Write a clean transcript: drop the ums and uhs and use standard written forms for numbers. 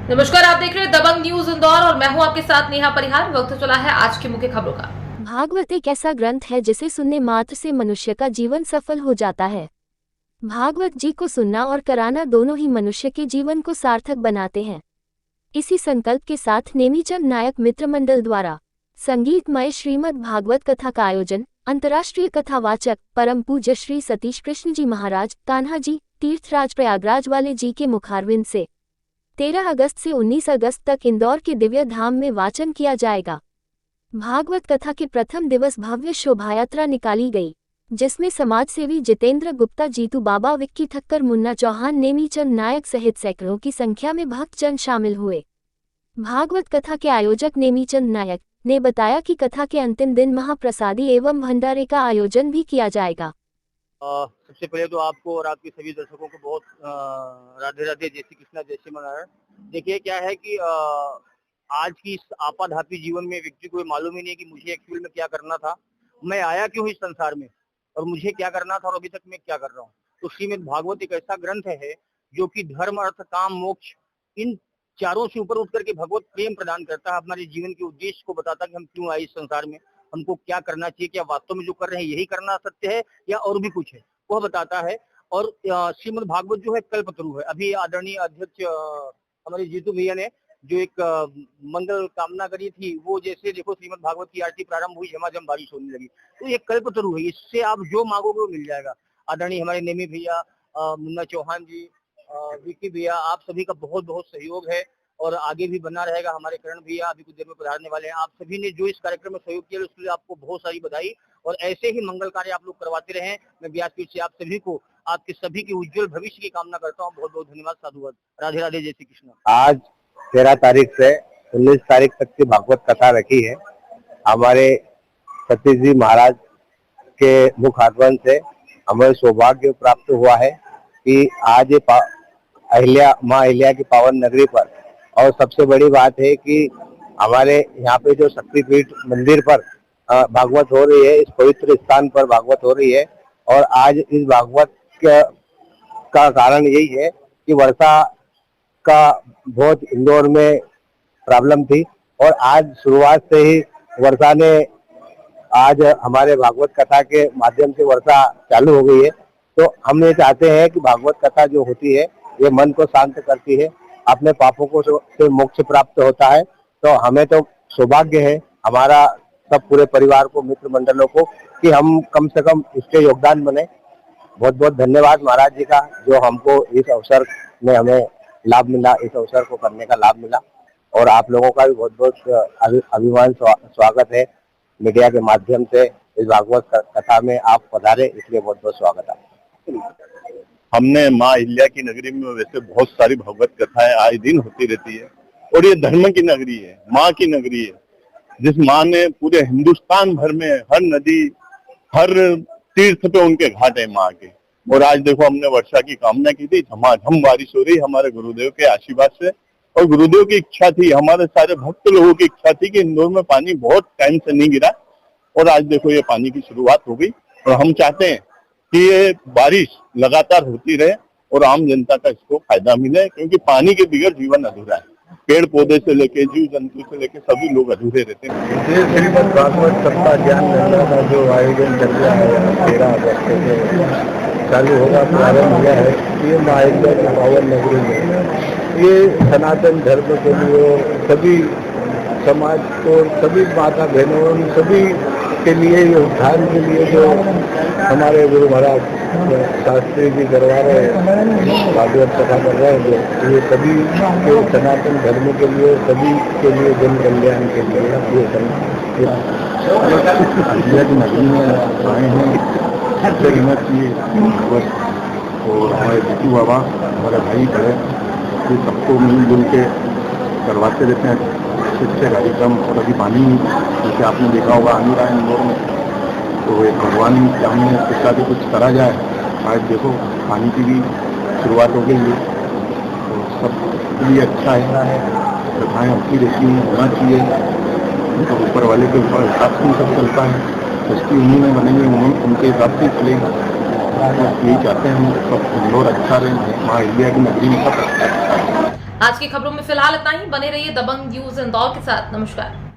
नमस्कार, आप देख रहे हैं दबंग न्यूज इंदौर और मैं हूं आपके साथ नेहा परिहार। वक्त चला है आज की मुख्य खबरों का। भागवत एक ऐसा ग्रंथ है जिसे सुनने मात्र से मनुष्य का जीवन सफल हो जाता है। भागवत जी को सुनना और कराना दोनों ही मनुष्य के जीवन को सार्थक बनाते हैं। इसी संकल्प के साथ नेमीचंद नायक मित्र मंडल द्वारा संगीतमय श्रीमद् भागवत कथा का आयोजन अंतर्राष्ट्रीय कथावाचक परम पूज्य श्री सतीश कृष्ण जी महाराज कान्हा जी तीर्थराज प्रयागराज वाले जी के मुखारविंद से 13 अगस्त से 19 अगस्त तक इंदौर के दिव्य धाम में वाचन किया जाएगा। भागवत कथा के प्रथम दिवस भव्य शोभायात्रा निकाली गई, जिसमें समाजसेवी जितेंद्र गुप्ता, जीतू बाबा, विक्की ठक्कर, मुन्ना चौहान, नेमीचंद नायक सहित सैकड़ों की संख्या में भक्तजन शामिल हुए। भागवत कथा के आयोजक नेमीचंद नायक ने बताया कि कथा के अंतिम दिन महाप्रसादी एवं भंडारे का आयोजन भी किया जाएगा। सबसे पहले तो आपको और आपके सभी दर्शकों को बहुत राधे राधे, जय श्री कृष्णा, जय श्री महाराज। देखिए क्या है कि आज की इस आपाधापी जीवन में व्यक्ति को मालूम ही नहीं कि मुझे एक्चुअल में क्या करना था, मैं आया क्यों इस संसार में और मुझे क्या करना था और अभी तक मैं क्या कर रहा हूँ। तो श्रीमद् भागवत एक ऐसा ग्रंथ है जो कि धर्म, अर्थ, काम, मोक्ष इन चारों से ऊपर उठ करके भगवत प्रेम प्रदान करता है। हमारे जीवन के उद्देश्य को बताता है कि हम क्यों आए इस संसार में, हमको क्या करना चाहिए, क्या वास्तव में जो कर रहे हैं यही करना सत्य है या और भी कुछ है, वह बताता है। और श्रीमद् भागवत जो है कल्पतरु है। अभी आदरणीय अध्यक्ष हमारे जीतू भैया ने जो एक मंगल कामना करी थी, वो जैसे देखो श्रीमद् भागवत की आरती प्रारंभ हुई, झमाझम बारिश होने लगी। तो ये कल्पतरु है, इससे आप जो मांगोगे वो मिल जाएगा। आदरणीय हमारे नेमी भैया, मुन्ना चौहान जी, विक्की भैया, आप सभी का बहुत बहुत सहयोग है और आगे भी बना रहेगा। हमारे करण भैया अभी कुछ देर में पधारने वाले हैं। आप सभी ने जो इस कार्यक्रम में सहयोग किया उसके लिए आपको बहुत सारी बधाई और ऐसे ही मंगल कार्य आप लोग करवाते रहें। मैं व्यासपीठ से आप सभी को, आपके सभी के उज्जवल भविष्य की कामना करता हूँ। बहुत बहुत धन्यवाद, साधुवाद, राधे राधे, जय श्री कृष्ण। आज 13 तारीख से 19 तारीख तक की भागवत कथा रखी है। हमारे सतीश जी महाराज के मुख आगमन से हमें सौभाग्य प्राप्त हुआ है कि आज ये माँ अहिल्या की पावन नगरी पर, और सबसे बड़ी बात है कि हमारे यहाँ पे जो शक्तिपीठ मंदिर पर भागवत हो रही है, इस पवित्र स्थान पर भागवत हो रही है। और आज इस भागवत का कारण यही है कि वर्षा का बहुत इंदौर में प्रॉब्लम थी और आज शुरुआत से ही वर्षा ने, आज हमारे भागवत कथा के माध्यम से वर्षा चालू हो गई है। तो हम ये चाहते हैं कि भागवत कथा जो होती है ये मन को शांत करती है, अपने पापों को से मोक्ष प्राप्त होता है। तो हमें तो सौभाग्य है, हमारा सब पूरे परिवार को, मित्र मंडलों को, कि हम कम से कम इसके योगदान बने। बहुत बहुत धन्यवाद महाराज जी का, जो हमको इस अवसर में हमें लाभ मिला, इस अवसर को करने का लाभ मिला। और आप लोगों का भी बहुत बहुत अभिमान स्वागत है। मीडिया के माध्यम से इस भागवत कथा में आप पधारे, इसलिए बहुत बहुत स्वागत है। हमने माँ अहिल्या की नगरी में वैसे बहुत सारी भागवत कथाएं आए दिन होती रहती है और ये धर्म की नगरी है, माँ की नगरी है, जिस माँ ने पूरे हिंदुस्तान भर में हर नदी, हर तीर्थ पे उनके घाट है माँ के। और आज देखो हमने वर्षा की कामना की थी, झमाझम बारिश हो रही हमारे गुरुदेव के आशीर्वाद से। और गुरुदेव की इच्छा थी, हमारे सारे भक्त लोगों की इच्छा थी कि इंदौर में पानी बहुत टाइम से नहीं गिरा और आज देखो ये पानी की शुरुआत हो गई। और हम चाहते हैं कि ये बारिश लगातार होती रहे और आम जनता का इसको फायदा मिले, क्योंकि पानी के बगैर जीवन अधूरा है। पेड़ पौधे से लेके जीव जंतु से लेके सभी लोग अधूरे रहते हैं। ये श्रीमद् भागवत सप्ताह ज्ञान गंगा का जो आयोजन चल रहा है 13 अगस्त से चालू होगा, प्रारंभ हुआ है। ये माँ अहिल्या की पावन नगरी में ये सनातन धर्म के लिए, सभी समाज को, सभी माता बहनों, सभी के लिए, ये उद्धार के लिए जो हमारे गुरु महाराज शास्त्री जी करवा रहे हैं, भागवत कथा कर रहे हैं, जो ये सभी के सनातन धर्म के लिए, सभी के लिए, जन कल्याण के लिए ये अहिल्या की नगरी में आए हैं। सबसे हिम्मत चाहिए और हमारे जीतू बाबा, हमारे भाई खड़े, ये सबको मिलजुल के करवाते रहते हैं अच्छे कार्यक्रम। और अभी पानी जैसे आपने देखा होगा आ नहीं रहा है इंदौर में, तो एक भगवान सामने इसका भी कुछ करा जाए। आज देखो पानी की भी शुरुआत हो गई है, तो सब लिए अच्छा है। कथाएँ होती रहती हैं, होना चाहिए, तो ऊपर वाले के ऊपर हिसाब से सब चलता है। उसकी उन्हीं में बनेंगे, उनके हिसाब से चलेगा। यही चाहते हैं हम सब इंदौर अच्छा रहे, माँ अहिल्या की नगरी में सब अच्छा। आज की खबरों में फिलहाल इतना ही। बने रहिए दबंग न्यूज इंदौर के साथ। नमस्कार।